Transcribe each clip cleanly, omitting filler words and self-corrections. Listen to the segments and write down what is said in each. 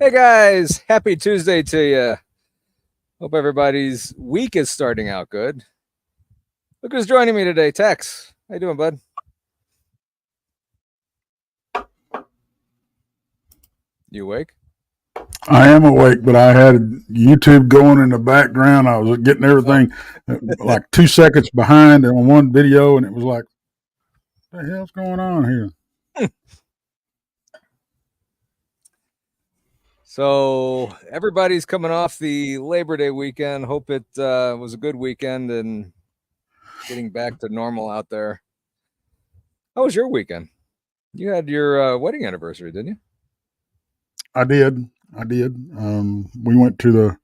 Hey guys, happy Tuesday to you. Hope everybody's week is starting out good. Look who's joining me today, Tex. How you doing, bud? You awake? I am awake, but I had YouTube going in the background. I was getting everything like 2 seconds behind on one video, and it was like, what the hell's going on here? So everybody's coming off the Labor Day weekend. Hope it was a good weekend and getting back to normal out there. How was your weekend? You had your wedding anniversary, didn't you? I did. We went to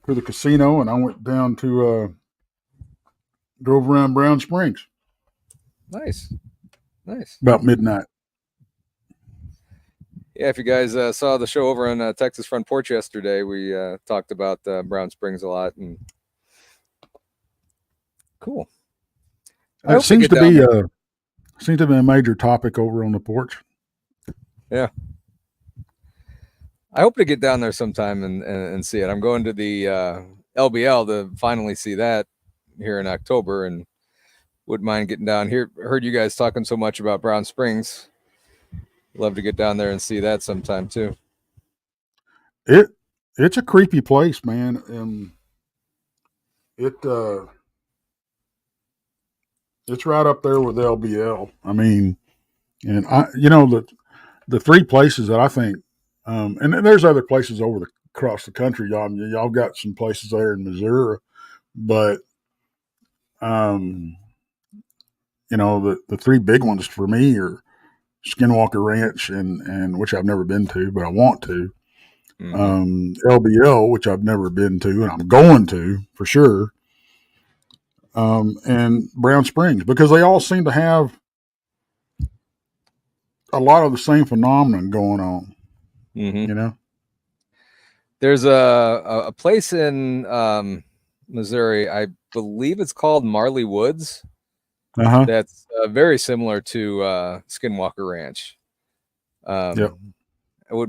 the casino, and I went down to drove around Brown Springs. Nice. About midnight. Yeah, if you guys saw the show over on Texas Front Porch yesterday, we talked about Brown Springs a lot. And cool. It seems to be a major topic over on the porch. Yeah. I hope to get down there sometime and see it. I'm going to the LBL to finally see that here in October, and wouldn't mind getting down here. Heard you guys talking so much about Brown Springs. Love to get down there and see that sometime too. It's a creepy place, man, and it's right up there with LBL. I mean, and the three places that I think, and there's other places across the country. Y'all got some places there in Missouri, but the three big ones for me are Skinwalker Ranch, and which I've never been to, but I want to. LBL, which I've never been to, and I'm going to for sure. And Brown Springs, because they all seem to have a lot of the same phenomenon going on. Mm-hmm. There's a place in Missouri, I believe it's called Marley Woods. That's very similar to Skinwalker Ranch. Yep.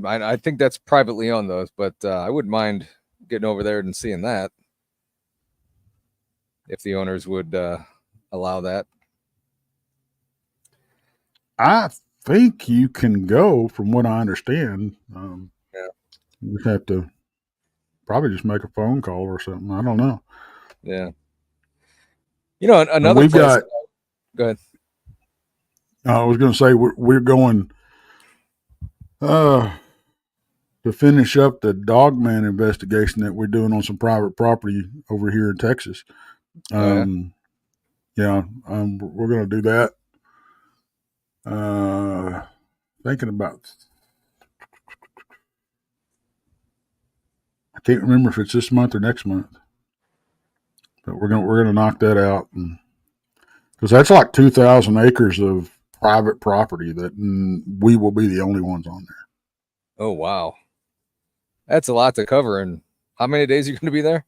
I think that's privately owned, those, but I wouldn't mind getting over there and seeing that if the owners would allow that. I think you can go, from what I understand. Yeah. You just have to probably just make a phone call or something. I don't know. Yeah. Another place. Go ahead. I was going to say we're going to finish up the Dogman investigation that we're doing on some private property over here in Texas. We're going to do that. Thinking about, I can't remember if it's this month or next month, but we're gonna knock that out, because that's like 2,000 acres of private property that we will be the only ones on there. Oh wow, that's a lot to cover. And how many days are you going to be there?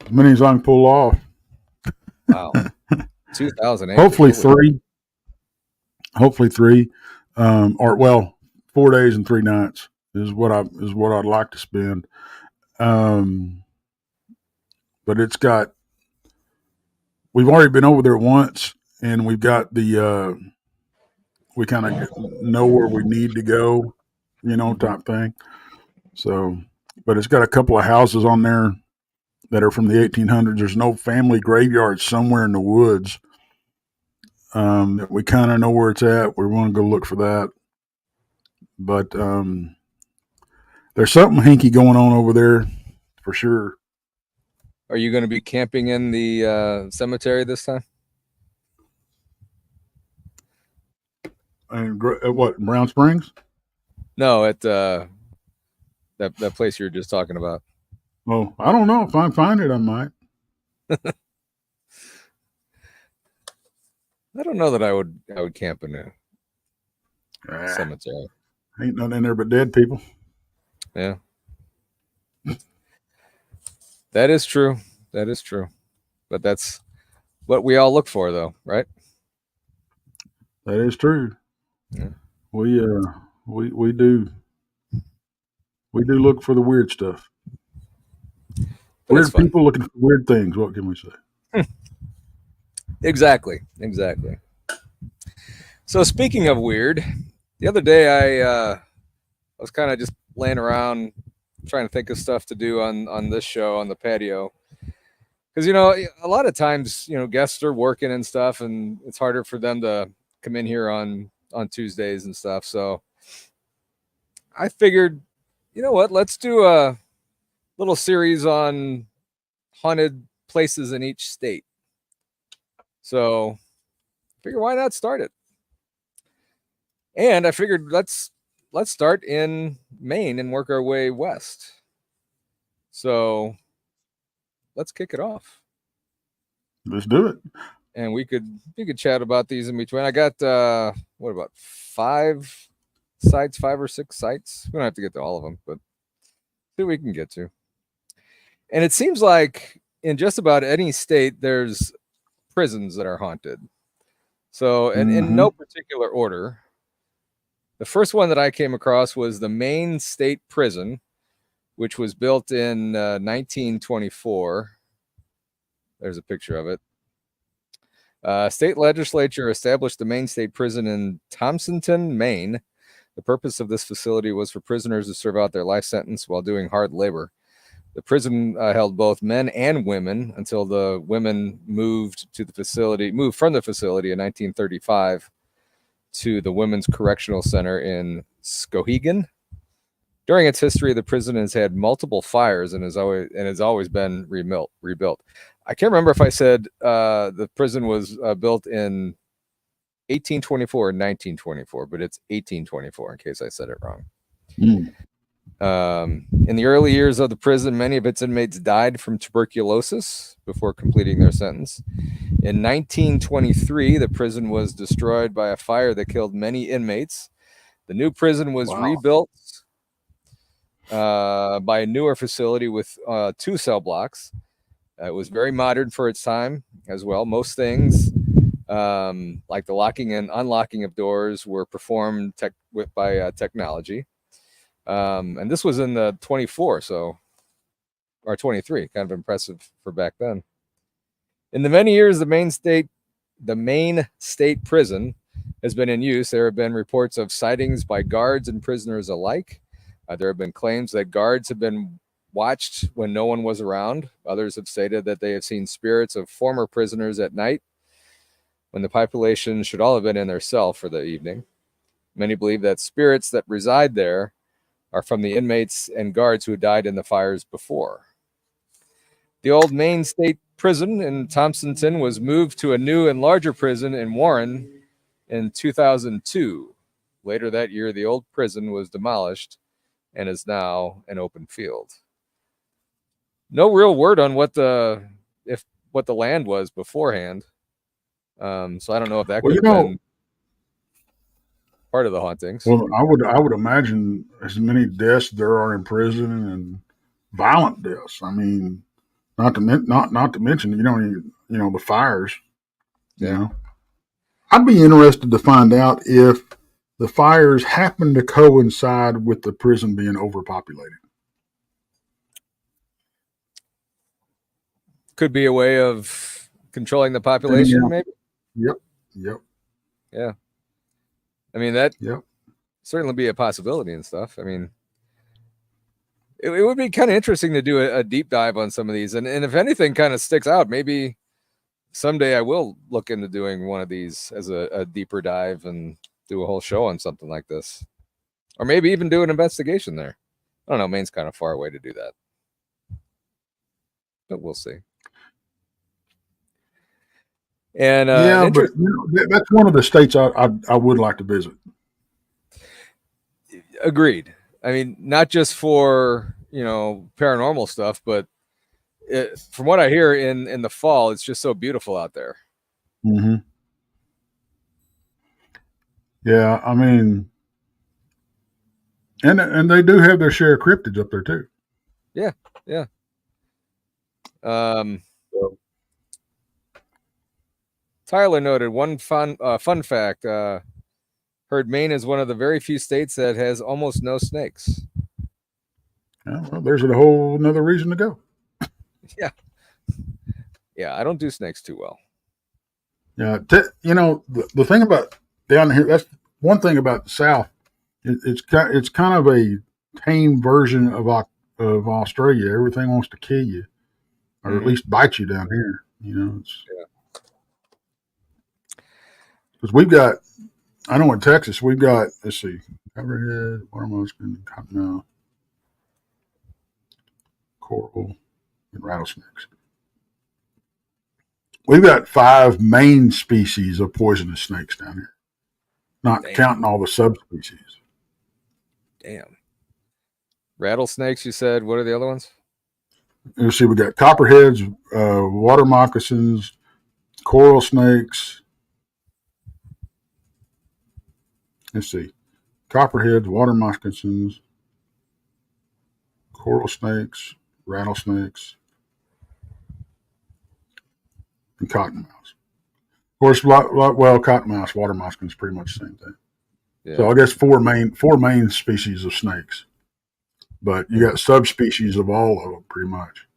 As many as I can pull off. Wow, 2,000 acres. Hopefully three, or 4 days and 3 nights is what I'd like to spend. But we've already been over there once, and we've got we kind of know where we need to go, type thing. So, but it's got a couple of houses on there that are from the 1800s. There's no family graveyard somewhere in the woods. That we kind of know where it's at. We want to go look for that. But there's something hinky going on over there for sure. Are you going to be camping in the cemetery this time? And what, Brown Springs? No, at that place you were just talking about. Well, I don't know. If I find it, I might. I don't know that I would camp in a cemetery. Ain't nothing in there but dead people. Yeah. That is true. But that's what we all look for, though, right? That is true. Yeah. We we do look for the weird stuff. But it's Weird fun. people looking for weird things. What can we say? Exactly. So speaking of weird, the other day I was kind of just laying around trying to think of stuff to do on this show on the patio, because a lot of times guests are working and stuff, and it's harder for them to come in here on Tuesdays and stuff. So I figured, you know what, let's do a little series on haunted places in each state. So I figure, why not start it? And I figured let's start in Maine and work our way west. So let's kick it off. Let's do it. And we could chat about these in between. I got what about 5 sites, 5 or 6 sites? We don't have to get to all of them, but see what we can get to. And it seems like in just about any state there's prisons that are haunted. So, and in no particular order. The first one that I came across was the Maine State Prison, which was built in 1924. There's a picture of it. State legislature established the Maine State Prison in Thompsonton, Maine. The purpose of this facility was for prisoners to serve out their life sentence while doing hard labor. The prison held both men and women until the women moved from the facility in 1935 to the Women's Correctional Center in Skowhegan. During its history, the prison has had multiple fires and has always been rebuilt. I can't remember if I said the prison was built in 1824 or 1924, but it's 1824 in case I said it wrong. In the early years of the prison, many of its inmates died from tuberculosis before completing their sentence. In 1923, the prison was destroyed by a fire that killed many inmates. The new prison was rebuilt by a newer facility with 2 cell blocks. It was very modern for its time as well. Most things, like the locking and unlocking of doors, were performed by technology. And this was in the 24, or 23, kind of impressive for back then. In the many years the Maine State Prison has been in use, there have been reports of sightings by guards and prisoners alike. There have been claims that guards have been watched when no one was around. Others have stated that they have seen spirits of former prisoners at night when the population should all have been in their cell for the evening. Many believe that spirits that reside there are from the inmates and guards who died in the fires before. The old Maine State Prison in Thompsonton was moved to a new and larger prison in Warren in 2002. Later that year, the old prison was demolished and is now an open field. No real word on what the land was beforehand. So I don't know if that could have been part of the hauntings. Well, I would imagine as many deaths there are in prison and violent deaths. I mean, not to mention the fires. Yeah. I'd be interested to find out if the fires happen to coincide with the prison being overpopulated. Could be a way of controlling the population, maybe. Yep. Yeah. I mean, that certainly be a possibility and stuff. I mean, it would be kind of interesting to do a deep dive on some of these. And if anything kind of sticks out, maybe someday I will look into doing one of these as a deeper dive and do a whole show on something like this. Or maybe even do an investigation there. I don't know. Maine's kind of far away to do that. But we'll see. And but that's one of the states I would like to visit. Agreed. I mean, not just for paranormal stuff, but from what I hear in the fall, it's just so beautiful out there. Mm-hmm. Yeah, I mean, and they do have their share of cryptids up there too. Yeah. Tyler noted one fun fact. Heard Maine is one of the very few states that has almost no snakes. Yeah, well, there's a whole another reason to go. Yeah. Yeah, I don't do snakes too well. Yeah, the thing about down here, that's one thing about the South. It's kind of a tame version of Australia. Everything wants to kill you, or at least bite you down here. Because we've got. I know in Texas we've got. Let's see, copperhead, water muskin, cottonmouth, coral, and rattlesnakes. We've got 5 main species of poisonous snakes down here, not counting all the subspecies. Damn. Rattlesnakes, you said. What are the other ones? Let's see, we got copperheads, water moccasins, coral snakes. Let's see, copperheads, water moccasins, coral snakes, rattlesnakes, and cottonmouths. Of course, cottonmouths, water moccasins, pretty much the same thing. Yeah. So I guess four main species of snakes, but you got subspecies of all of them, pretty much.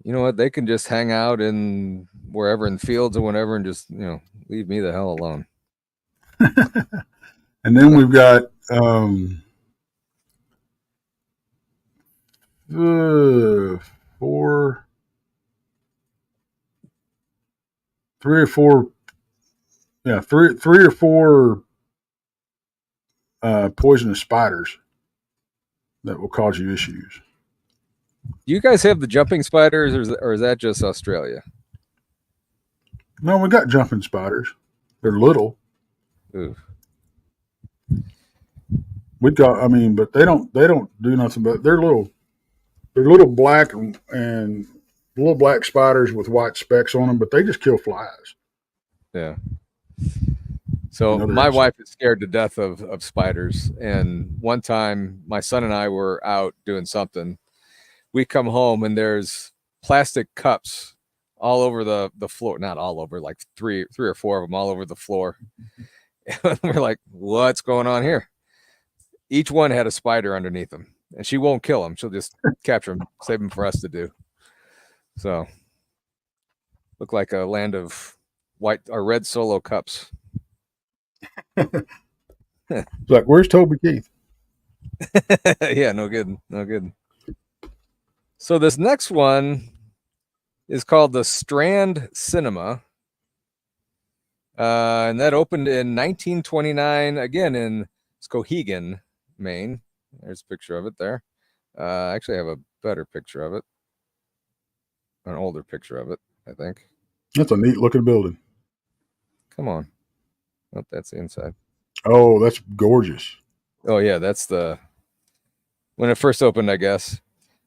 You know what? They can just hang out in wherever, in fields or whatever, and just leave me the hell alone. And then we've got 3 or 4 poisonous spiders that will cause you issues. Do you guys have the jumping spiders, or is that just Australia? No, we got jumping spiders. They're little. Ooh. We've got. I mean, but they don't do nothing. But they're little black and little black spiders with white specks on them. But they just kill flies. Yeah. So my wife is scared to death of spiders. And one time my son and I were out doing something. We come home and there's plastic cups all over the floor. Not all over, like three or four of them all over the floor. And we're like, what's going on here? Each one had a spider underneath them. And she won't kill them. She'll just capture them, save them for us to do. So look like a land of white or red Solo cups. It's like, where's Toby Keith? Yeah, no good. So this next one is called the Strand Cinema. And that opened in 1929, again in Skowhegan, Maine. There's a picture of it there. Actually, I have a better picture of it. An older picture of it, I think. That's a neat looking building. Come on. Oh, that's the inside. Oh, that's gorgeous. Oh, yeah, that's when it first opened, I guess.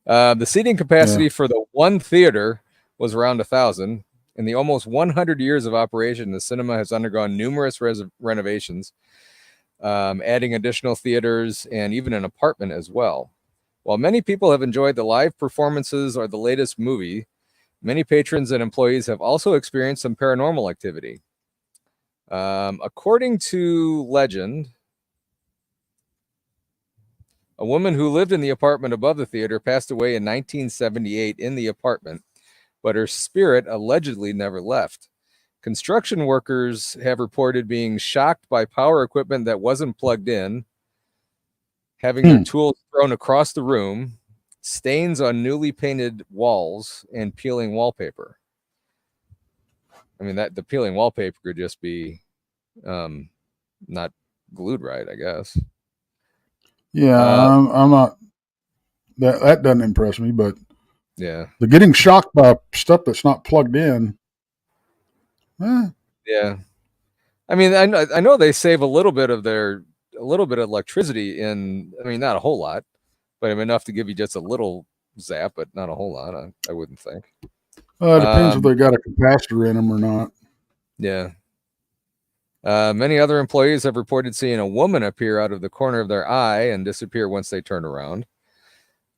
The seating capacity for the one theater was around 1,000. In the almost 100 years of operation, the cinema has undergone numerous renovations, adding additional theaters and even an apartment as well. While many people have enjoyed the live performances or the latest movie, many patrons and employees have also experienced some paranormal activity. According to legend, a woman who lived in the apartment above the theater passed away in 1978 in the apartment, but her spirit allegedly never left. Construction workers have reported being shocked by power equipment that wasn't plugged in, having their tools thrown across the room, stains on newly painted walls, and peeling wallpaper. I mean, the peeling wallpaper could just be not glued right, I guess. Yeah, I'm not. That doesn't impress me, but yeah, the getting shocked by stuff that's not plugged in. Yeah, I mean, I know they save a little bit of electricity in. I mean, not a whole lot, but enough to give you just a little zap, but not a whole lot. I wouldn't think. It depends if they got a capacitor in them or not. Yeah. Many other employees have reported seeing a woman appear out of the corner of their eye and disappear once they turn around.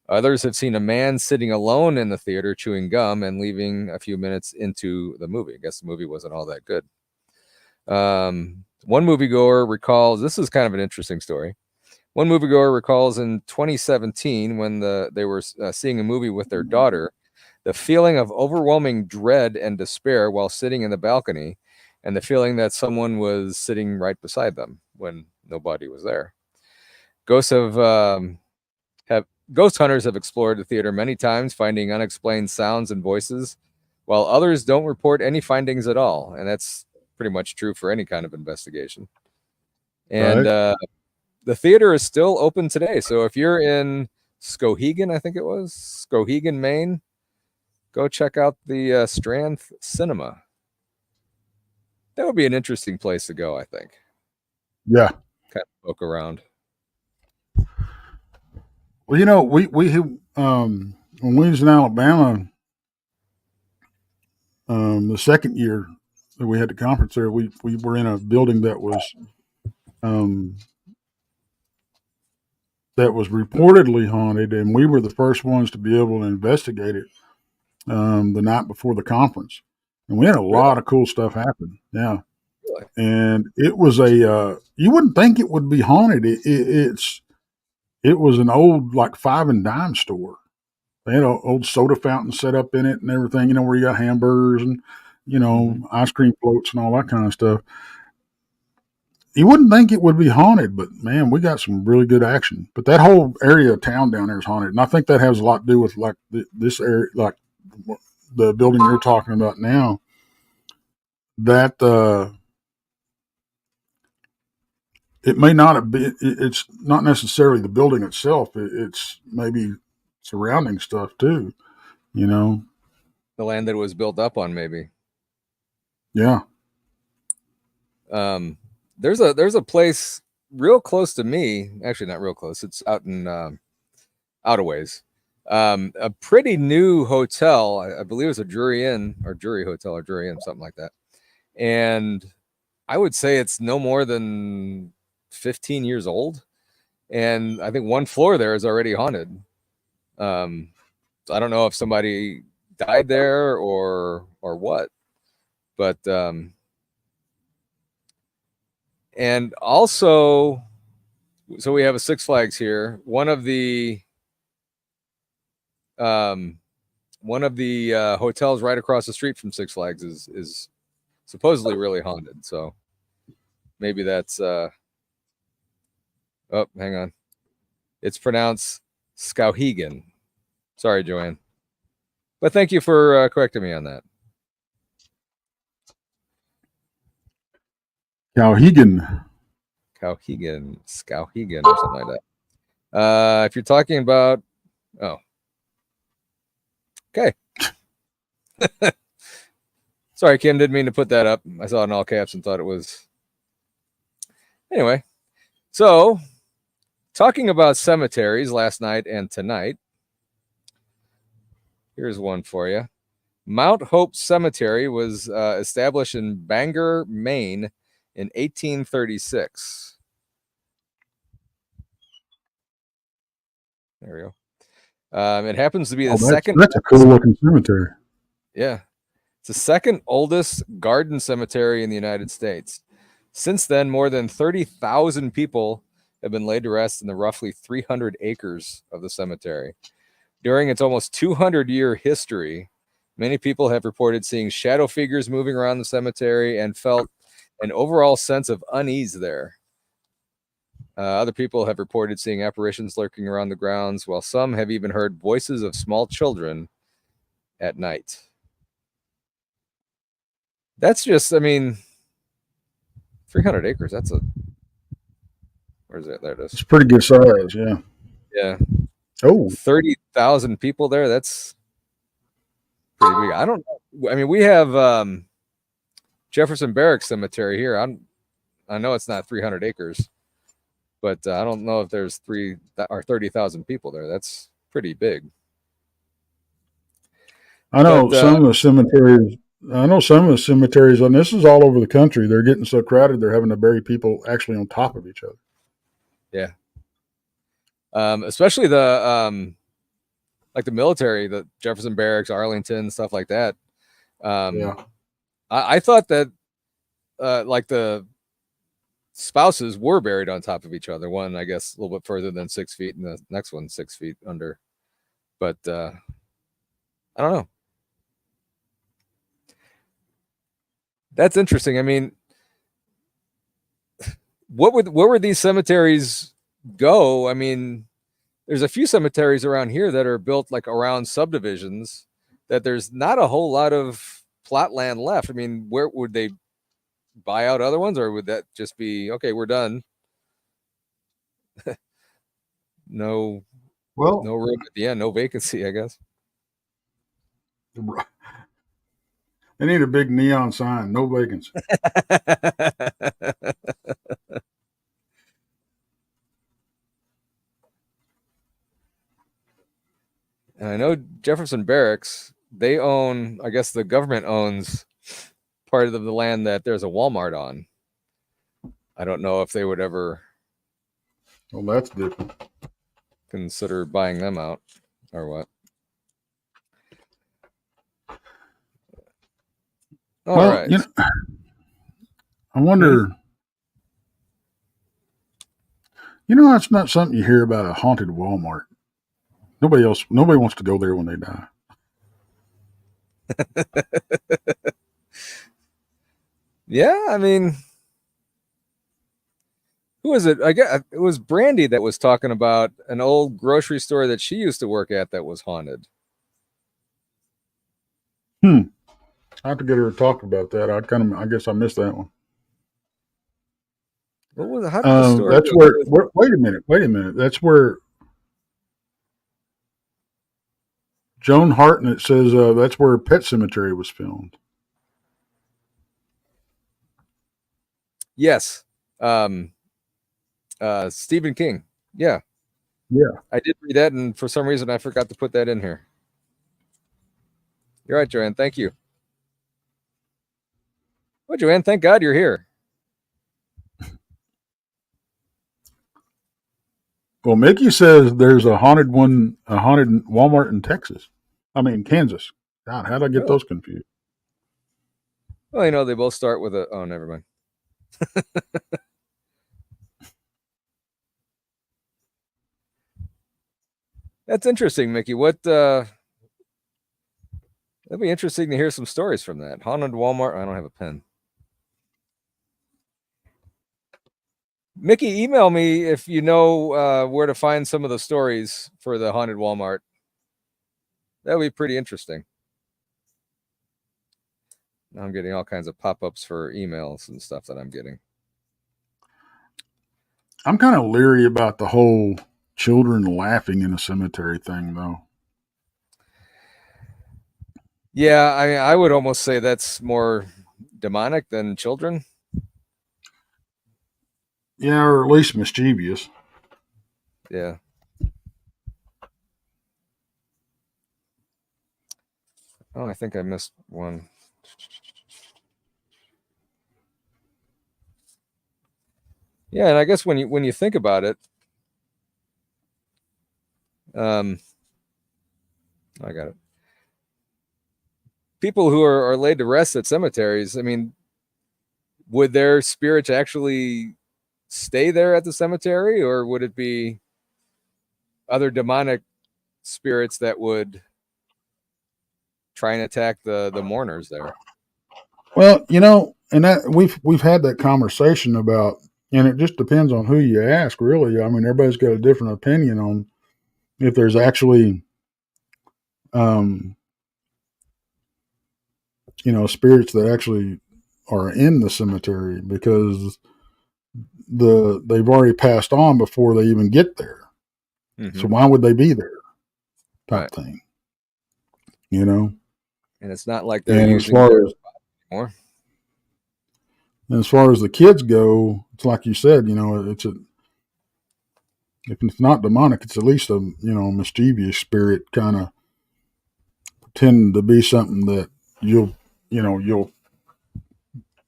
Others have seen a man sitting alone in the theater chewing gum and leaving a few minutes into the movie. I guess the movie wasn't all that good. One moviegoer recalls, this is kind of an interesting story. One moviegoer recalls in 2017 when they were seeing a movie with their daughter, the feeling of overwhelming dread and despair while sitting in the balcony, and the feeling that someone was sitting right beside them when nobody was there. Ghosts have ghost hunters have explored the theater many times, finding unexplained sounds and voices, while others don't report any findings at all, and that's pretty much true for any kind of investigation. And Right. the theater is still open today, so if you're in Skowhegan, I think it was Skowhegan, Maine, go check out the Strand Cinema. That would be an interesting place to go, I think. Yeah. Kind of look around. Well, you know, when we was in Alabama, the second year that we had the conference there, we were in a building um, that was reportedly haunted, and we were the first ones to be able to investigate it the night before the conference, and we had a Really? lot of cool stuff happen. Yeah, Really? and it was you wouldn't think it would be haunted. It was an old like five and dime store. They had an old soda fountain set up in it and everything, you know, where you got hamburgers and, Mm-hmm. ice cream floats and all that kind of stuff. You wouldn't think it would be haunted, but man, we got some really good action. But that whole area of town down there is haunted. And I think that has a lot to do with like this area, like the building you're talking about now. That, it may not have been, it's not necessarily the building itself. It's maybe surrounding stuff too, you know? The land that it was built up on, maybe. Yeah. There's a place real close to me. Actually, not real close. It's out in out a ways. A pretty new hotel. I believe it's a Jury Inn or Jury Hotel or Jury Inn, something like that. And I would say it's no more than 15 years old. And I think one floor there is already haunted. So I don't know if somebody died there or what, but and also, so we have a Six Flags here. Um, one of the hotels right across the street from Six Flags is supposedly really haunted. So maybe that's oh, hang on. It's pronounced Skowhegan. Sorry, Joanne. But thank you for correcting me on that. Cowhegan. Skowhegan, or something like that. If you're talking about, oh, okay. Sorry, Kim, didn't mean to put that up. I saw it in all caps and thought it was. Anyway, so talking about cemeteries last night and tonight, here's one for you. Mount Hope Cemetery was established in Bangor, Maine in 1836. There we go. It happens to be the Oh, second. that's a cool looking cemetery. Yeah. It's the second oldest garden cemetery in the United States. Since then, more than 30,000 people have been laid to rest in the roughly 300 acres of the cemetery. During its almost 200-year history, many people have reported seeing shadow figures moving around the cemetery and felt an overall sense of unease there. Other people have reported seeing apparitions lurking around the grounds, while some have even heard voices of small children at night. That's just, I mean, 300 acres. That's a, where's it? There it is. It's pretty good size. Yeah. Yeah. Oh, 30,000 people there. That's pretty big. I don't know. I mean, we have Jefferson Barracks Cemetery here. I know it's not 300 acres, but I don't know if there's 30,000 people there. That's pretty big. I know But some of the cemeteries. I know some of the cemeteries, and this is all over the country. They're getting so crowded, they're having to bury people actually on top of each other. yeah, especially like the military, the Jefferson Barracks, Arlington, stuff like that. Yeah. I thought that like the spouses were buried on top of each other. One, I guess, a little bit further than 6 feet, and the next one 6 feet under. But I don't know. That's interesting. I mean, where would these cemeteries go? I mean, there's a few cemeteries around here that are built like around subdivisions that there's not a whole lot of plot land left. I mean, where would they buy out other ones, or would that just be okay? We're done. No room at the end, no vacancy, I guess. They need a big neon sign, no vacancy. And I know Jefferson Barracks, they own, I guess the government owns part of the land that there's a Walmart on. I don't know if they would ever Well, that's different. consider buying them out or what. All right. I wonder. That's not something you hear about, a haunted Walmart. Nobody wants to go there when they die. Yeah, I mean, who was it? I guess it was Brandy that was talking about an old grocery store that she used to work at that was haunted. I have to get her to talk about that. I guess I missed that one. What was it? How did the story That's go? wait a minute. That's where Joan Hartnett says that's where Pet Cemetery was filmed. Yes. Stephen King. Yeah. I did read that, and for some reason I forgot to put that in here. You're right, Joanne. Thank you. Well, Joanne, thank God you're here. Well, Mickey says there's a haunted Walmart in Kansas. God, how did I get those confused? Well, they both start with a. Oh, never mind. That's interesting, Mickey. That'd be interesting to hear some stories from that. Haunted Walmart. I don't have a pen. Mickey, email me if you know where to find some of the stories for the haunted Walmart. That would be pretty interesting. Now I'm getting all kinds of pop-ups for emails and stuff that I'm getting. I'm kind of leery about the whole children laughing in a cemetery thing, though. Yeah, I would almost say that's more demonic than children. Yeah, or at least mischievous. Yeah. Oh, I think I missed one. Yeah, and I guess when you think about it, I got it. People who are laid to rest at cemeteries, I mean, would their spirits actually stay there at the cemetery, or would it be other demonic spirits that would try and attack the mourners there? Well, and that we've had that conversation about, and it just depends on who you ask, really. I mean, everybody's got a different opinion on if there's actually, spirits that actually are in the cemetery, because they've already passed on before they even get there. Mm-hmm. So why would they be there? Type thing, And it's not like they're using their anymore. And as far as the kids go, it's like you said, if it's not demonic, it's at least a mischievous spirit, kind of pretending to be something that you'll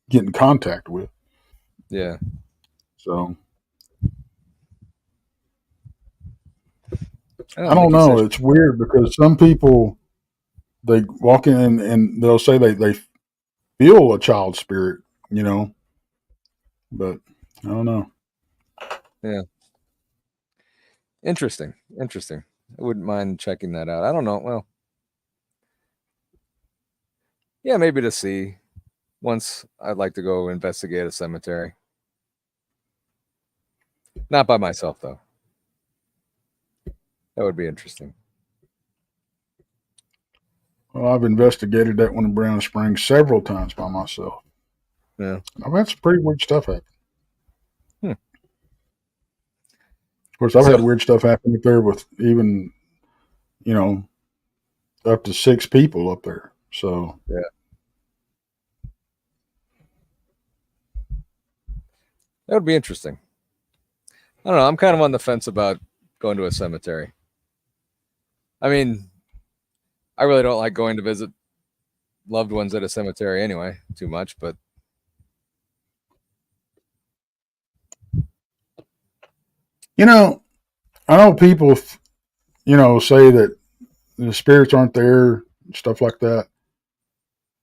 get in contact with. Yeah. So I don't know. It's weird because some people, they walk in and they'll say they feel a child spirit, but I don't know. Yeah. Interesting. Interesting. I wouldn't mind checking that out. I don't know. Well, yeah, maybe to see. Once I'd like to go investigate a cemetery. Not by myself though. That would be interesting. Well, I've investigated that one in Brown Springs several times by myself. Yeah. I've had some pretty weird stuff happen. Hmm. Of course, I've So had weird stuff happen up there with even, you know, up to 6 people up there. So yeah, that would be interesting. I don't know. I'm kind of on the fence about going to a cemetery. I mean, I really don't like going to visit loved ones at a cemetery anyway, too much, but you know, I know people, say that the spirits aren't there, stuff like that.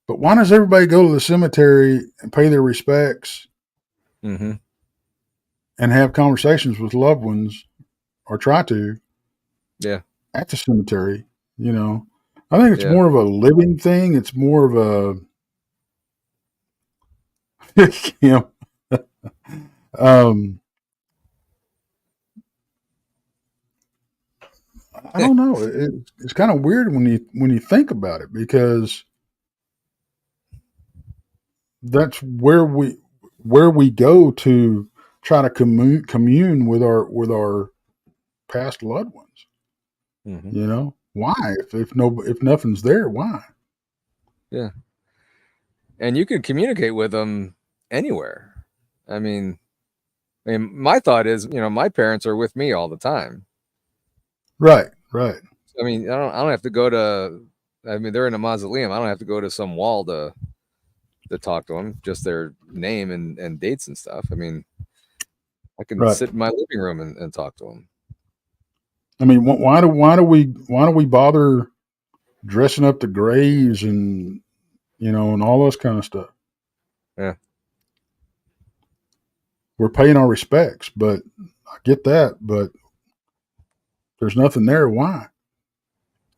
But why does everybody go to the cemetery and pay their respects mm-hmm. and have conversations with loved ones, or try to, Yeah. at the cemetery? You know, I think it's Yeah. more of a living thing. It's more of a, um, I don't know. It's kind of weird when you think about it, because that's where we go to try to commune with our past loved ones. Mm-hmm. Why? If nothing's there, why? Yeah. And you could communicate with them anywhere. I mean, my thought is, my parents are with me all the time. Right, right, I mean, I don't have to go to. I mean, they're in a mausoleum. I don't have to go to some wall to talk to them. Just their name and dates and stuff. I mean, I can right. sit in my living room and talk to them. I mean, why do we bother dressing up the graves and all this kind of stuff? Yeah. We're paying our respects, but I get that, but there's nothing there. Why?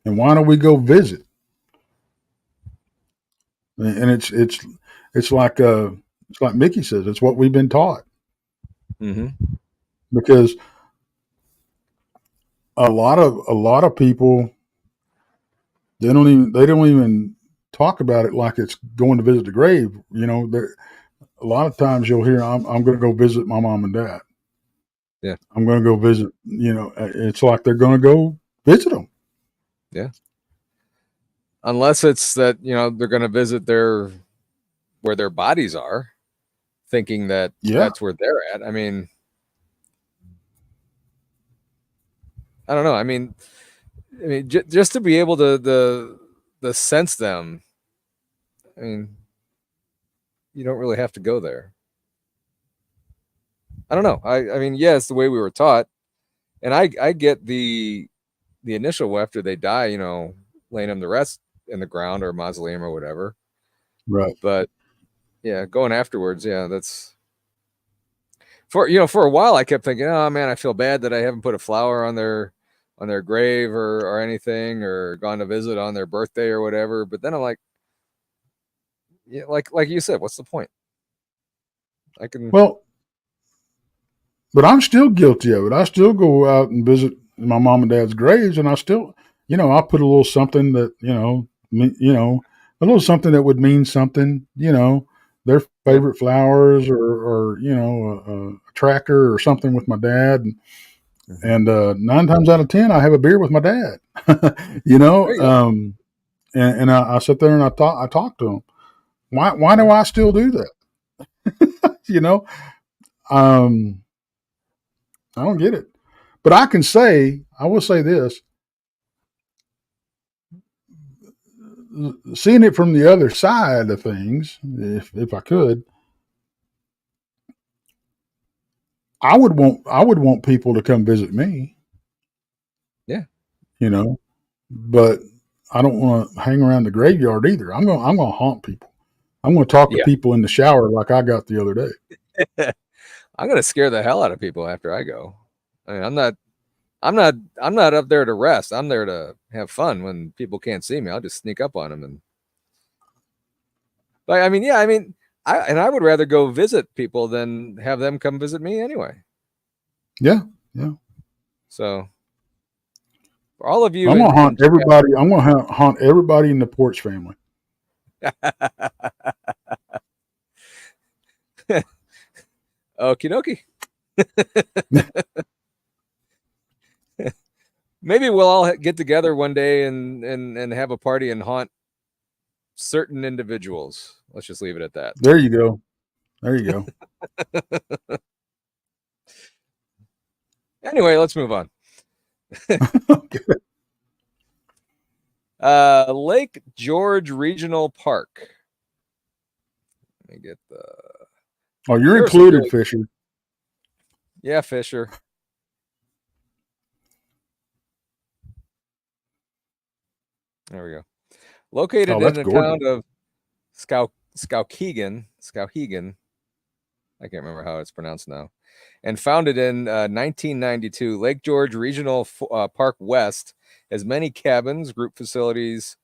And why don't we go visit? And it's like Mickey says, it's what we've been taught, Mm-hmm. because a lot of people, they don't even talk about it like it's going to visit the grave. A lot of times you'll hear, I'm going to go visit my mom and dad. Yeah. I'm going to go visit. It's like they're going to go visit them. Yeah. Unless it's that they're going to visit where their bodies are, thinking that Yeah, that's where they're at. I mean, I don't know. I mean, just to be able to the sense them. I mean, you don't really have to go there. I don't know. I mean, yeah, it's the way we were taught, and I get the initial after they die, laying them to rest in the ground or mausoleum or whatever. right. But yeah, going afterwards, yeah, that's for a while I kept thinking, oh man, I feel bad that I haven't put a flower on their grave or anything, or gone to visit on their birthday or whatever. But then I'm like, yeah, like you said, what's the point? I can, Well, but I'm still guilty of it. I still go out and visit my mom and dad's graves, and I still, I put a little something that, a little something that would mean something, their yeah, favorite flowers, or a tractor or something with my dad, mm-hmm. and 9 times out of 10, I have a beer with my dad, There you go. and I sit there and I talk to him. Why Yeah, do I still do that? You know, um, I don't get it. But I will say this: seeing it from the other side of things, if I could, I would want people to come visit me, yeah, you know, but I don't want to hang around the graveyard either. I'm gonna haunt people. I'm gonna talk to yeah. people in the shower like I got the other day. I'm gonna scare the hell out of people after I go. I mean, I'm not up there to rest. I'm there to have fun. When people can't see me, I'll just sneak up on them. And but I mean, yeah, I mean, I would rather go visit people than have them come visit me anyway. Yeah, yeah. So for all of you I'm gonna in hunt everybody. I'm gonna hunt everybody in the Porch family. Okie dokie. Maybe we'll all get together one day and have a party and haunt certain individuals. Let's just leave it at that. There you go. There you go. Anyway, let's move on. Okay. Lake George Regional Park. Let me get the. Oh, you're There are some included, really- Fisher. Yeah, Fisher. There we go. Located Oh, in that's the gorgeous. town of Skowhegan. I can't remember how it's pronounced now. And founded in 1992, Lake George Regional Park West has many cabins, group facilities,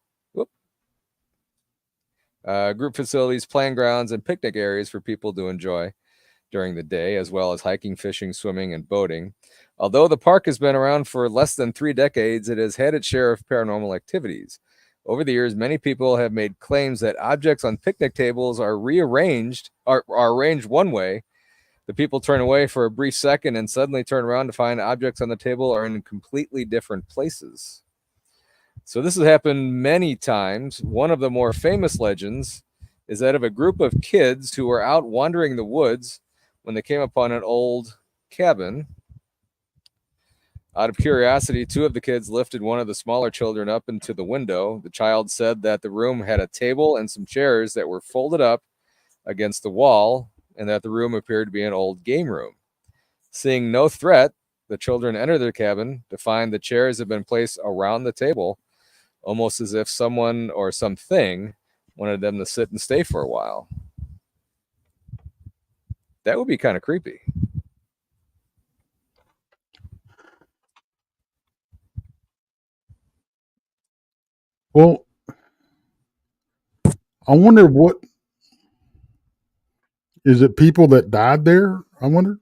playing grounds, and picnic areas for people to enjoy during the day, as well as hiking, fishing, swimming, and boating. Although the park has been around for less than 3 decades, it has had its share of paranormal activities. Over the years, many people have made claims that objects on picnic tables are arranged one way. The people turn away for a brief second and suddenly turn around to find objects on the table are in completely different places. So this has happened many times. One of the more famous legends is that of a group of kids who were out wandering the woods when they came upon an old cabin. Out of curiosity, 2 of the kids lifted one of the smaller children up into the window. The child said that the room had a table and some chairs that were folded up against the wall, and that the room appeared to be an old game room. Seeing no threat, the children entered the cabin to find the chairs had been placed around the table, almost as if someone or something wanted them to sit and stay for a while. That would be kind of creepy. Well, I wonder what is it people that died there? I wonder.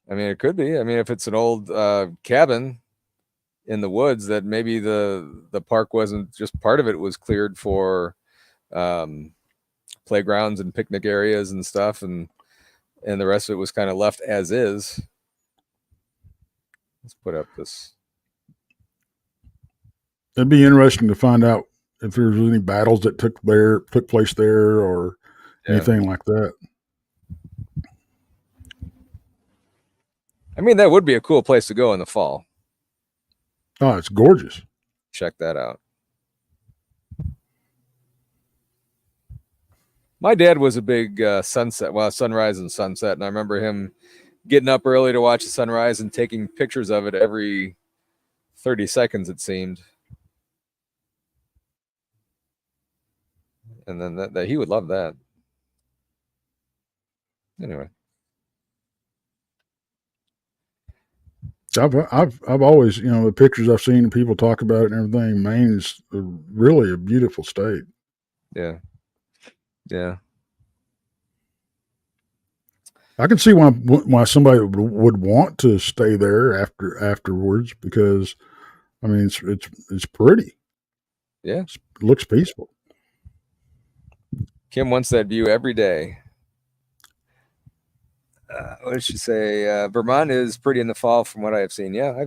I mean, it could be. I mean, if it's an old cabin in the woods, that maybe the park wasn't just part of it was cleared for playgrounds and picnic areas and stuff, and the rest of it was kind of left as is. Let's put up this. It'd be interesting to find out if there's any battles that took place there or anything like that. I mean, that would be a cool place to go in the fall. Oh, it's gorgeous. Check that out. My dad was a big sunrise and sunset, and I remember him getting up early to watch the sunrise and taking pictures of it every 30 seconds, it seemed. And then that he would love that. Anyway. I've always, the pictures I've seen and people talk about it and everything. Maine is really a beautiful state. Yeah. Yeah. I can see why somebody would want to stay there afterwards because, I mean, it's pretty. Yeah. It looks peaceful. Kim wants that view every day. What did she say? Vermont is pretty in the fall, from what I have seen. Yeah,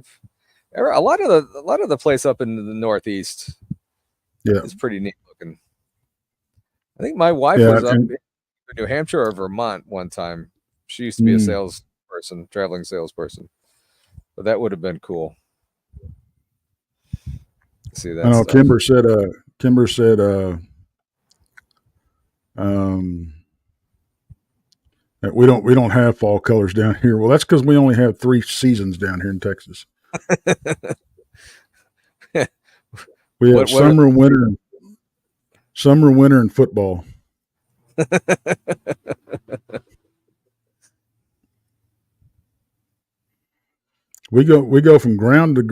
a lot of the place up in the Northeast. Yeah, is pretty neat looking. I think my wife was up in New Hampshire or Vermont one time. She used to be a traveling salesperson. But that would have been cool. See that? I know. Stuff. Kimber said, that we don't have fall colors down here. Well, that's because we only have 3 seasons down here in Texas. We have summer, winter, and football. We go from ground to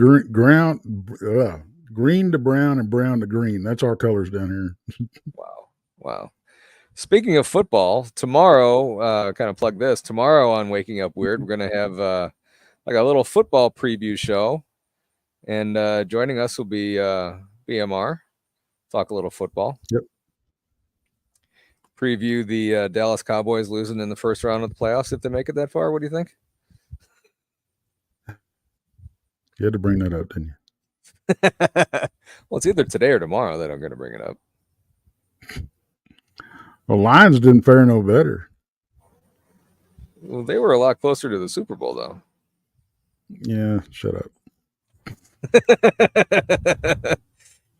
green to brown and brown to green. That's our colors down here. Wow. Speaking of football, tomorrow, kind of plug this. Tomorrow on Waking Up Weird, we're going to have like a little football preview show. And joining us will be BMR. Talk a little football. Yep. Preview the Dallas Cowboys losing in the first round of the playoffs if they make it that far. What do you think? You had to bring that up, didn't you? Well, it's either today or tomorrow that I'm going to bring it up. Well, Lions didn't fare no better. Well, they were a lot closer to the Super Bowl, though. Yeah, shut up.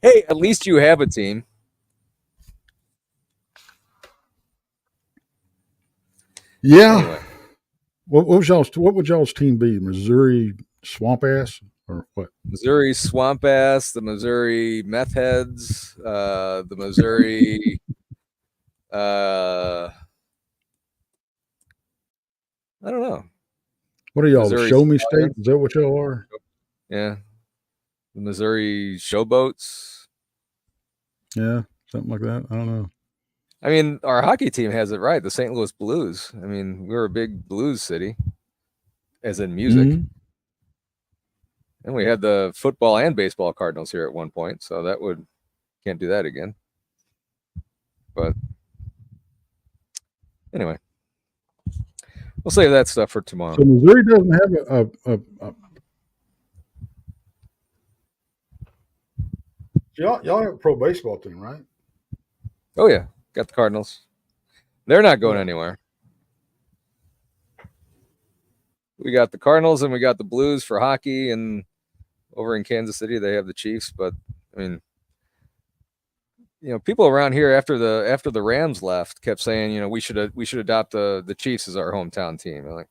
Hey, at least you have a team. Yeah. Anyway. What would y'all's team be? Missouri swamp ass or what? Missouri swamp ass, the Missouri meth heads, the Missouri I don't know. What are y'all? Missouri Show me Stallions? state? Is that what y'all are? Yeah. The Missouri showboats. Yeah, something like that. I don't know. I mean, our hockey team has it right. The St. Louis Blues. I mean, we're a big blues city, as in music. Mhm. And we had the football and baseball Cardinals here at one point, so can't do that again. But anyway, we'll save that stuff for tomorrow. So Missouri doesn't have y'all have a pro baseball team, right? Oh yeah, got the Cardinals. They're not going anywhere. We got the Cardinals and we got the Blues for hockey, and over in Kansas City they have the Chiefs. But I mean, people around here after the Rams left kept saying, we should adopt the Chiefs as our hometown team. I'm like,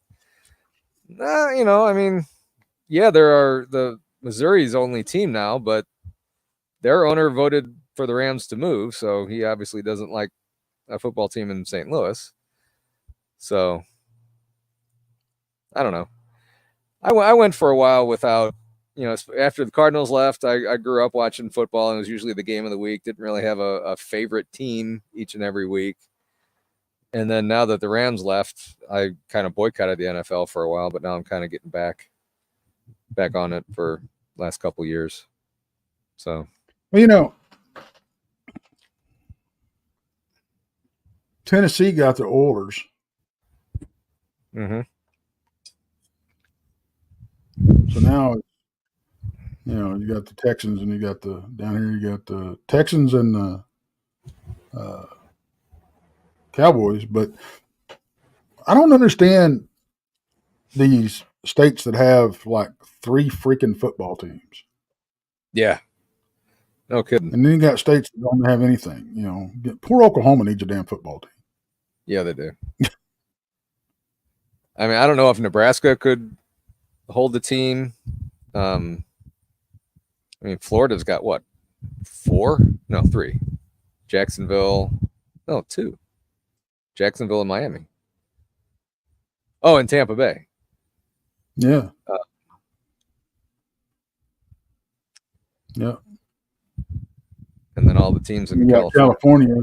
nah, I mean, yeah, there are the Missouri's only team now, but their owner voted for the Rams to move, so he obviously doesn't like a football team in St. Louis. So I don't know. I went for a while without, after the Cardinals left, I grew up watching football, and it was usually the game of the week. Didn't really have a favorite team each and every week. And then now that the Rams left, I kind of boycotted the NFL for a while, but now I'm kind of getting back on it for last couple years. So, well, Tennessee got the Oilers. mm-hmm. So now, you got the Texans, and you got down here you got the Texans and the Cowboys. But I don't understand these states that have like 3 freaking football teams. Yeah. No kidding. And then you got states that don't have anything. Poor Oklahoma needs a damn football team. Yeah, they do. I mean, I don't know if Nebraska could hold the team. I mean, Florida's got what? 4? No, 3. Jacksonville. No, 2. Jacksonville and Miami. Oh, and Tampa Bay. Yeah. Yeah. And then all the teams in California.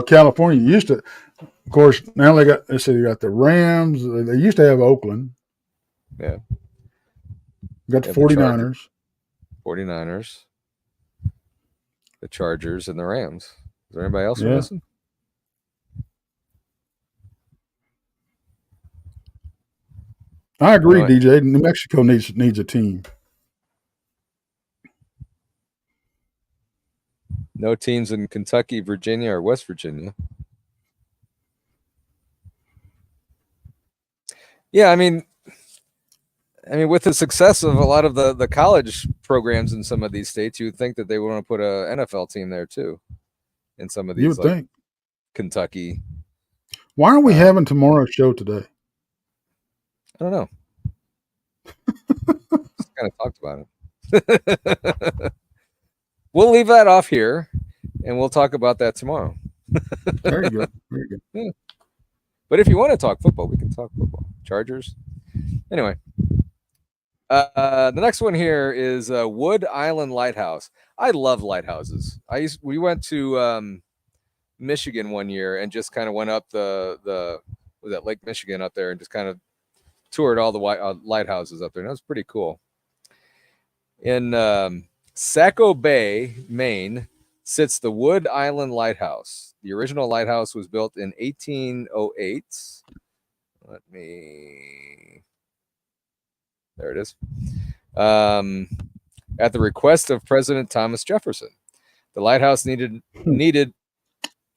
California used to, of course, now they got the Rams. They used to have Oakland. Yeah. Got the 49ers. 49ers. The Chargers and the Rams. Is there anybody else we're missing? I agree, DJ. New Mexico needs a team. No teams in Kentucky, Virginia, or West Virginia. Yeah, I mean, with the success of a lot of the college programs in some of these states, you would think that they would want to put an NFL team there too. In some of these, you would think. Kentucky. Why aren't we having tomorrow's show today? I don't know. Just kind of talked about it. We'll leave that off here, and we'll talk about that tomorrow. Very good. Very good. Yeah. But if you want to talk football, we can talk football. Chargers. Anyway. The next one here is Wood Island Lighthouse. I love lighthouses. We went to Michigan one year and just kind of went up the was that Lake Michigan up there and just kind of toured all the lighthouses up there. And that was pretty cool. In Saco Bay, Maine, sits the Wood Island Lighthouse. The original lighthouse was built in 1808. There it is. At the request of President Thomas Jefferson. The lighthouse ended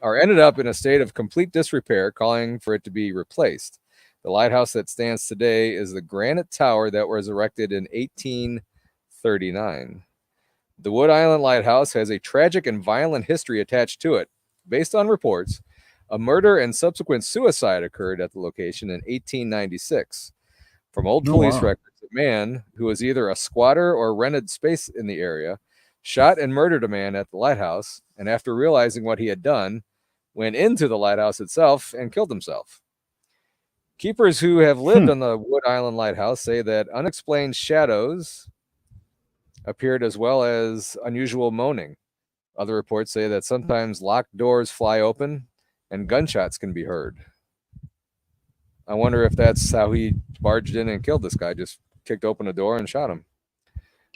up in a state of complete disrepair, calling for it to be replaced. The lighthouse that stands today is the granite tower that was erected in 1839. The Wood Island Lighthouse has a tragic and violent history attached to it. Based on reports, a murder and subsequent suicide occurred at the location in 1896. From old police records, a man who was either a squatter or rented space in the area shot and murdered a man at the lighthouse, and after realizing what he had done, went into the lighthouse itself and killed himself. Keepers who have lived on the Wood Island Lighthouse say that unexplained shadows appeared as well as unusual moaning. Other reports say that sometimes locked doors fly open and gunshots can be heard. I wonder if that's how he barged in and killed this guy, just kicked open a door and shot him.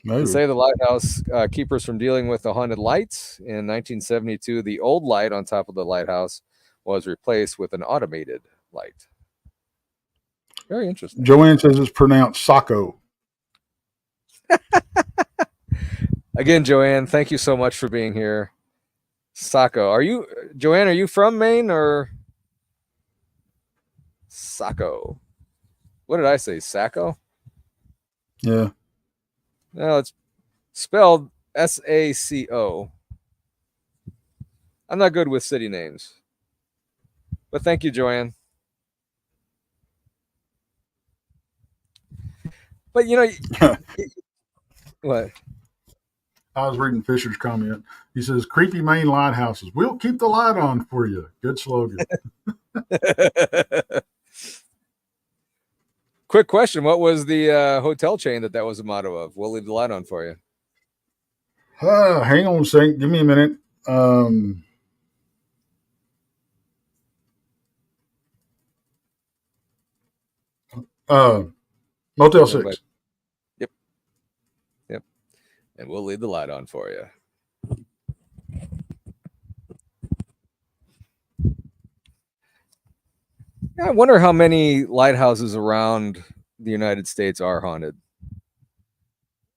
Maybe. To save the lighthouse keepers from dealing with the haunted lights, in 1972, the old light on top of the lighthouse was replaced with an automated light. Very interesting. Joanne says it's pronounced Saco. Again, Joanne, thank you so much for being here. Saco. Joanne, are you from Maine or Saco? What did I say? Saco? Yeah. No, it's spelled S-A-C-O. I'm not good with city names. But thank you, Joanne. But what? I was reading Fisher's comment. He says, creepy Maine lighthouses. We'll keep the light on for you. Good slogan. Quick question. What was the hotel chain that was the motto of? We'll leave the light on for you. Hang on a second. Give me a minute. Motel 6. Yep. And we'll leave the light on for you. I wonder how many lighthouses around the United States are haunted.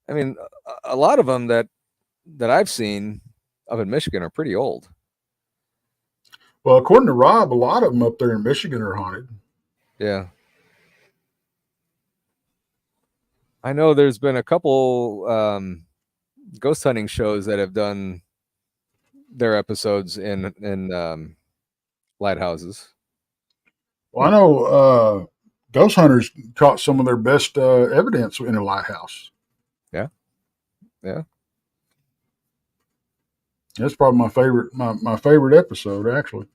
I mean, a lot of them that I've seen up in Michigan are pretty old. Well, according to Rob, a lot of them up there in Michigan are haunted. Yeah. I know there's been a couple ghost hunting shows that have done their episodes in lighthouses. Well, I know ghost hunters caught some of their best evidence in a lighthouse. Yeah. That's probably my favorite episode, actually.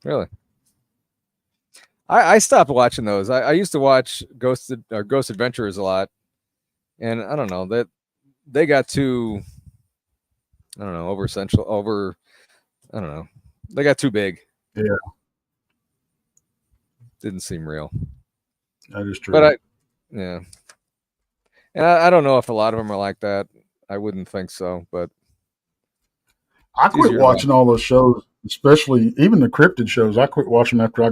Really? I stopped watching those. I used to watch Ghost Adventurers a lot, and I don't know that they got too, I don't know, they got too big. Yeah, didn't seem real. That is true. But and I don't know if a lot of them are like that. I wouldn't think so, but I quit watching all those shows, especially even the cryptid shows. I quit watching after I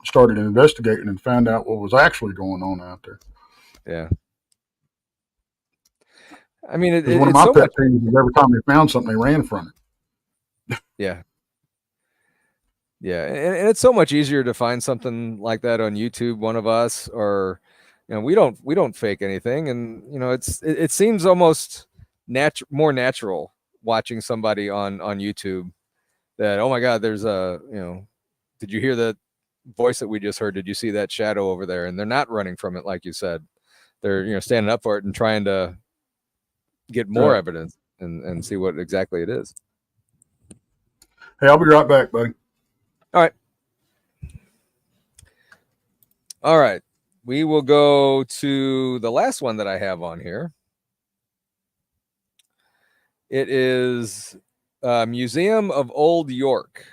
started investigating and found out what was actually going on out there. Yeah. I mean, one of my pet peeves is every time they found something, they ran from it. Yeah. Yeah. And it's so much easier to find something like that on YouTube, one of us, or, we don't fake anything. And, it seems almost more natural watching somebody on YouTube that, oh my God, there's did you hear that voice that we just heard? Did you see that shadow over there? And they're not running from it, like you said. They're standing up for it and trying to get more evidence and see what exactly it is. Hey, I'll be right back, buddy. All right. we will go to the last one that I have on here. It is Museum of Old York.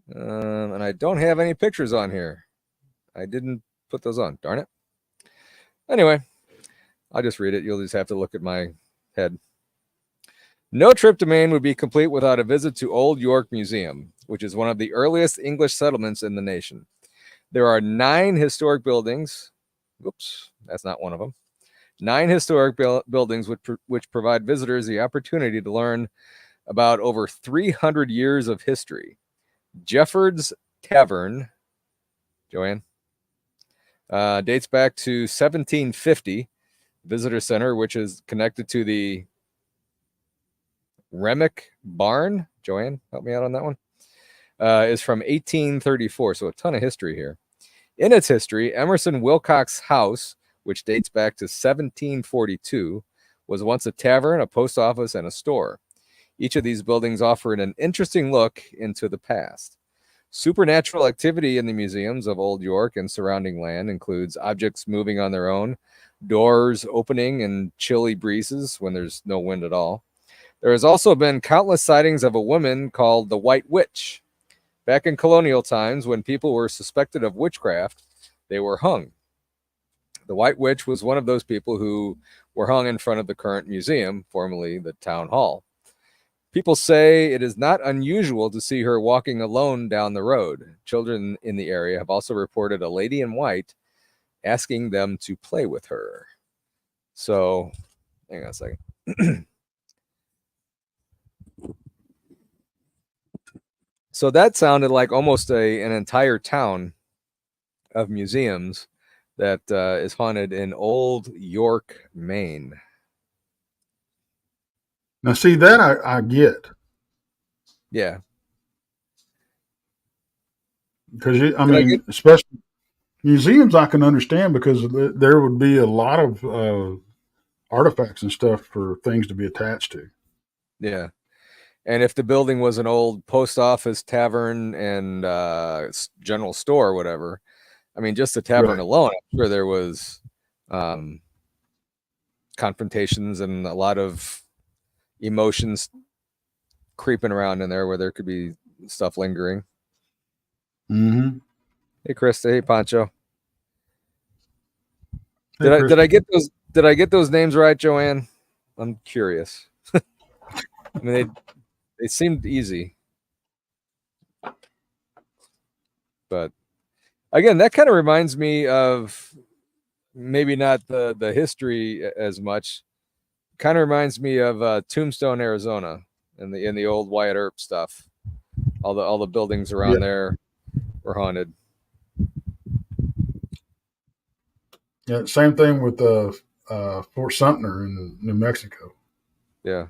And I don't have any pictures on here. I didn't put those on. Darn it. Anyway, I'll just read it. You'll just have to look at my head. No trip to Maine would be complete without a visit to Old York Museum, which is one of the earliest English settlements in the nation. There are 9 historic buildings. Oops, that's not one of them. 9 historic buildings which provide visitors the opportunity to learn about over 300 years of history. Jefford's Tavern, Joanne, dates back to 1750. Visitor Center, which is connected to the Remick Barn. Joanne, help me out on that one. Is from 1834, so a ton of history here. In its history, Emerson Wilcox House, which dates back to 1742, was once a tavern, a post office, and a store. Each of these buildings offered an interesting look into the past. Supernatural activity in the museums of Old York and surrounding land includes objects moving on their own, doors opening in chilly breezes when there's no wind at all. There has also been countless sightings of a woman called the White Witch. Back in colonial times, when people were suspected of witchcraft, they were hung. The White Witch was one of those people who were hung in front of the current museum, formerly the town hall. People say it is not unusual to see her walking alone down the road. Children in the area have also reported a lady in white asking them to play with her. So, hang on a second. So that sounded like almost an entire town of museums that is haunted in Old York, Maine. Now, see that I get. Yeah. Because especially museums, I can understand because there would be a lot of artifacts and stuff for things to be attached to. Yeah. And if the building was an old post office, tavern, and general store or whatever, I mean, just the tavern alone, I'm sure there was confrontations and a lot of emotions creeping around in there where there could be stuff lingering. Mm-hmm. Hey, Krista. Hey, Pancho. Did I get those? Did I get those names right, Joanne? I'm curious. I mean, they seemed easy, but again, that kind of reminds me of maybe not the history as much. Kind of reminds me of Tombstone, Arizona, in the old Wyatt Earp stuff. All the buildings around there were haunted. Yeah, same thing with Fort Sumter in New Mexico. Yeah,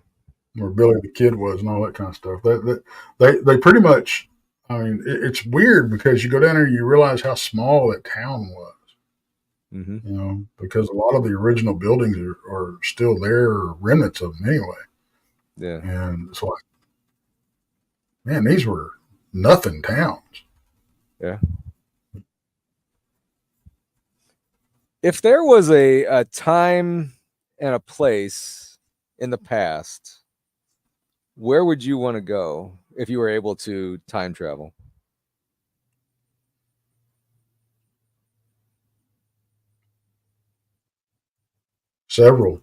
where Billy the Kid was and all that kind of stuff. They pretty much. I mean, it's weird because you go down there and you realize how small that town was. Mm-hmm. You know, because a lot of the original buildings are still there, or remnants of them anyway. Yeah, and it's like, man, these were nothing towns. Yeah. If there was a time and a place in the past, where would you want to go if you were able to time travel? Several.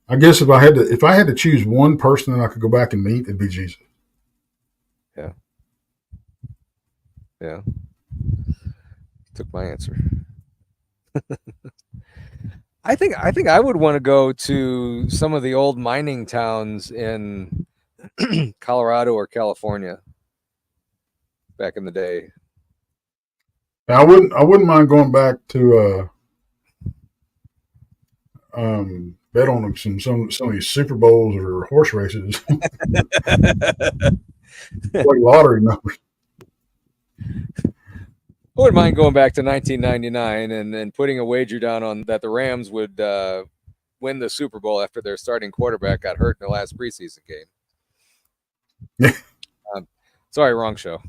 I guess if I had to choose one person that I could go back and meet, it'd be Jesus. Yeah. Yeah. Took my answer. I think I would want to go to some of the old mining towns in Colorado or California back in the day. Now, I wouldn't mind going back to bet on some of these Super Bowls or horse races, like lottery numbers. I wouldn't mind going back to 1999 and putting a wager down on that the Rams would win the Super Bowl after their starting quarterback got hurt in the last preseason game. Sorry, wrong show.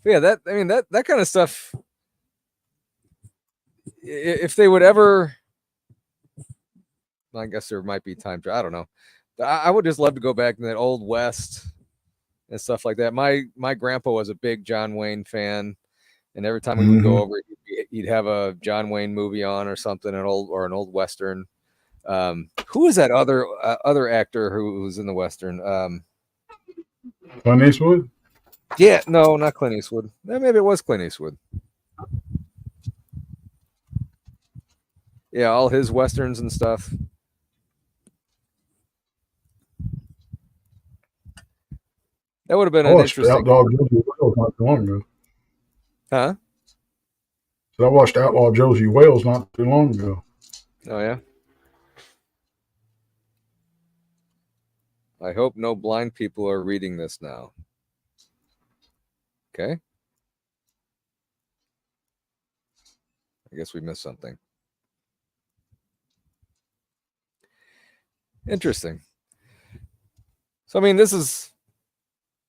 Yeah, that kind of stuff. If they would ever, I guess there might be time to. I don't know. I would just love to go back to that old West and stuff like that. My grandpa was a big John Wayne fan, and every time we would go over, he'd have a John Wayne movie on or something, an old Western. Who is that other actor who was in the Western? Clint Eastwood? Yeah, no, not Clint Eastwood. Maybe it was Clint Eastwood. Yeah, all his Westerns and stuff. That would have been an interesting. Outlaw Josie Wales not too long ago. Huh? So I watched Outlaw Josie Wales not too long ago. Oh, yeah? I hope no blind people are reading this now. Okay. I guess we missed something. Interesting. So, I mean, this is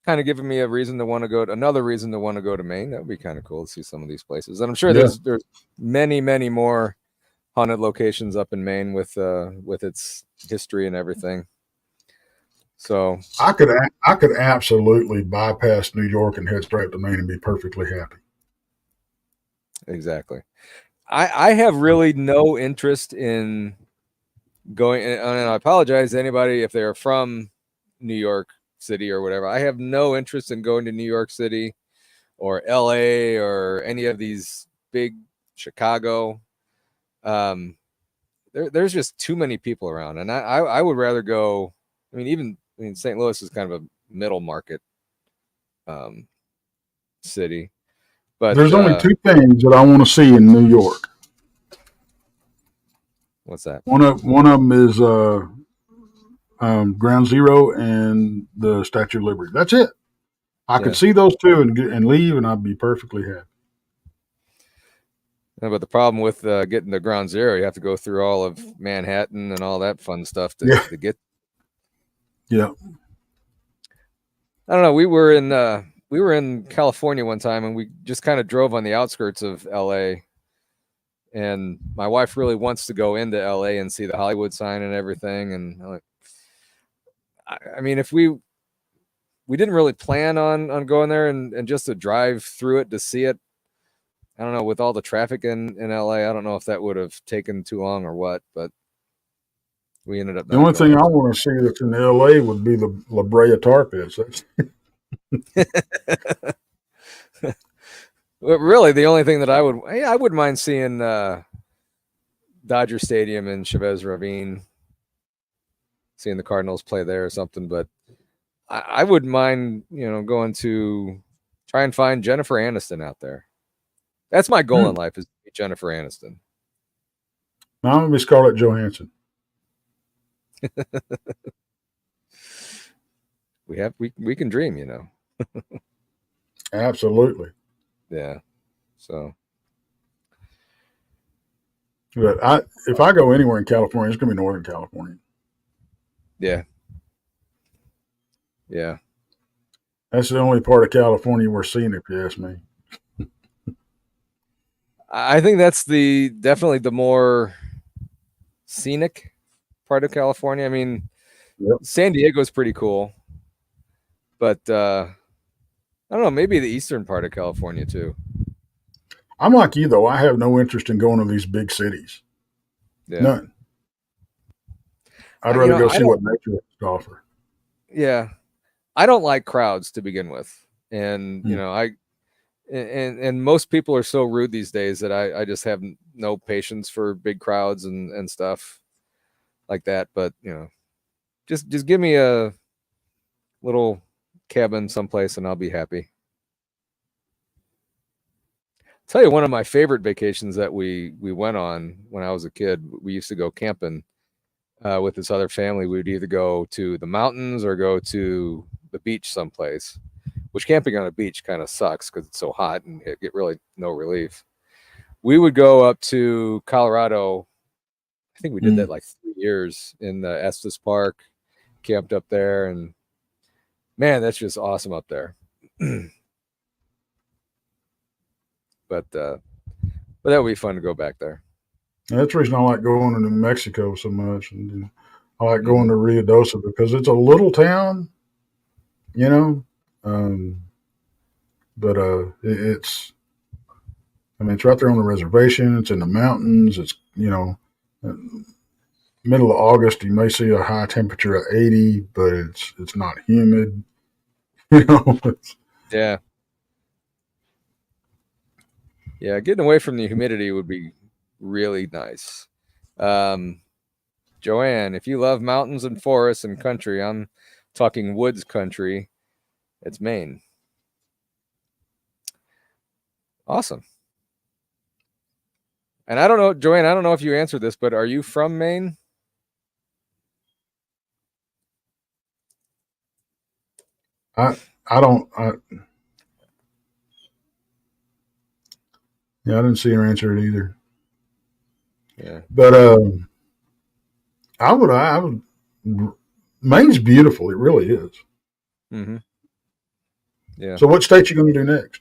kind of giving me another reason to want to go to Maine. That would be kind of cool to see some of these places. And I'm sure there's many, many more haunted locations up in Maine with its history and everything. So I could absolutely bypass New York and head straight to Maine and be perfectly happy. Exactly. I have really no interest in going, and I apologize to anybody if they're from New York City or whatever. I have no interest in going to New York City or LA or any of these big Chicago. There's just too many people around, and I would rather go. St. Louis is kind of a middle market city, but there's only two things that I want to see in New York. What's that? One of them is Ground Zero and the Statue of Liberty. That's it. I could see those two and leave, and I'd be perfectly happy. Yeah, but the problem with getting to Ground Zero, you have to go through all of Manhattan and all that fun stuff to get. Yeah. I don't know. We were in California one time, and we just kind of drove on the outskirts of LA. And my wife really wants to go into LA and see the Hollywood sign and everything. And I'm like, I mean, if we didn't really plan on going there and just to drive through it to see it. I don't know, with all the traffic in LA, I don't know if that would have taken too long or what, but we ended up. The only thing I want to see that's in LA would be the La Brea Tar Pits. Really, the only thing that I wouldn't mind seeing Dodger Stadium in Chavez Ravine, seeing the Cardinals play there or something. But I wouldn't mind, going to try and find Jennifer Aniston out there. That's my goal in life, is to be Jennifer Aniston. I'm gonna be Scarlett Johansson. We can dream, Absolutely. Yeah. So, but if I go anywhere in California, it's gonna be Northern California. Yeah. Yeah. That's the only part of California we're seeing, if you ask me. I think that's definitely the more scenic part of California. I mean, San Diego's pretty cool, but I don't know, maybe the eastern part of California too. I'm like you, though. I have no interest in going to these big cities. Yeah. None. I'd rather go see what nature has to offer. Yeah. I don't like crowds to begin with. And, and most people are so rude these days that I just have no patience for big crowds and stuff like that. But, just give me a little cabin someplace and I'll be happy. I'll tell you, one of my favorite vacations that we went on when I was a kid, we used to go camping with this other family. We would either go to the mountains or go to the beach someplace, which camping on a beach kind of sucks because it's so hot and you get really no relief. We would go up to Colorado. I think we did that like 3 years in the Estes Park camped up there, and man, that's just awesome up there. But that would be fun to go back there. And that's the reason I like going to New Mexico so much, and I like going to Rio Dosa because it's a little town, you know. But it's, I mean, it's right there on the reservation. It's in the mountains. It's, you know, middle of August, you may see a high temperature of 80, but it's not humid. You know. Yeah. Yeah, getting away from the humidity would be really nice. Joanne, if you love mountains and forests and country, I'm talking woods country, it's Maine. Awesome. And I don't know, Joanne, I don't know if you answered this, but are you from Maine? I didn't see her answer it either. Yeah. But I would. Maine's beautiful. It really is. Mm-hmm. Yeah. So what state you going to do next?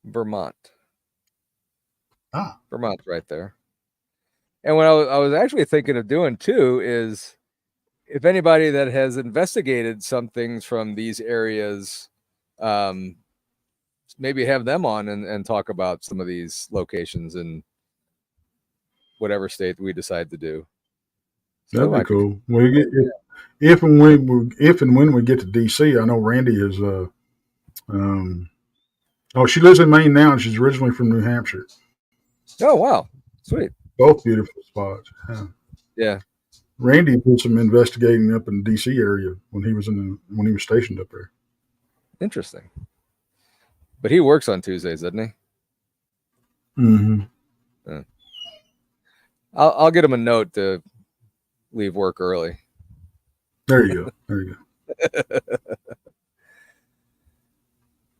Vermont. Ah. Vermont's right there. And what I was actually thinking of doing too is, if anybody that has investigated some things from these areas, maybe have them on and talk about some of these locations in whatever state we decide to do. So that'd be cool. If and when we get to DC, I know Randy is. She lives in Maine now, and she's originally from New Hampshire. Oh wow, sweet. Both beautiful spots. Yeah. Randy did some investigating up in the DC area when he was stationed up there. Interesting. But he works on Tuesdays, doesn't he? Mm-hmm. Yeah. I'll get him a note to leave work early. There you go.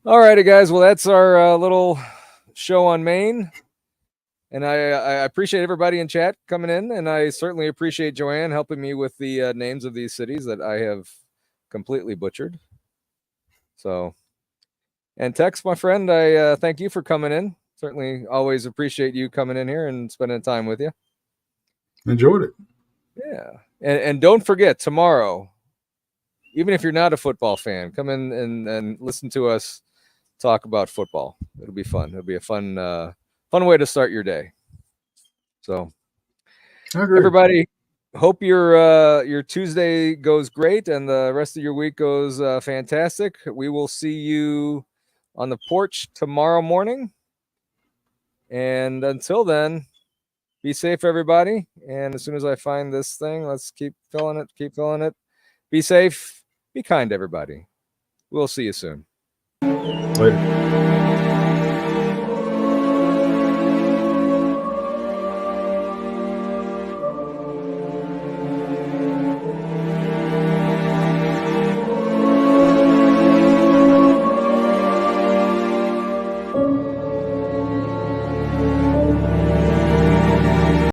All righty, guys. Well, that's our little show on Maine. And I appreciate everybody in chat coming in, and I certainly appreciate Joanne helping me with the names of these cities that I have completely butchered. So, and Tex, my friend, I thank you for coming in. Certainly always appreciate you coming in here and spending time with you. Enjoyed it. Yeah. And don't forget, tomorrow, even if you're not a football fan, come in and listen to us talk about football. It'll be fun. It'll be a fun way to start your day. So, everybody, hope your Tuesday goes great and the rest of your week goes fantastic. We will see you on the porch tomorrow morning. And until then, be safe, everybody. And as soon as I find this thing, let's keep filling it. Be safe. Be kind, everybody. We'll see you soon. Later.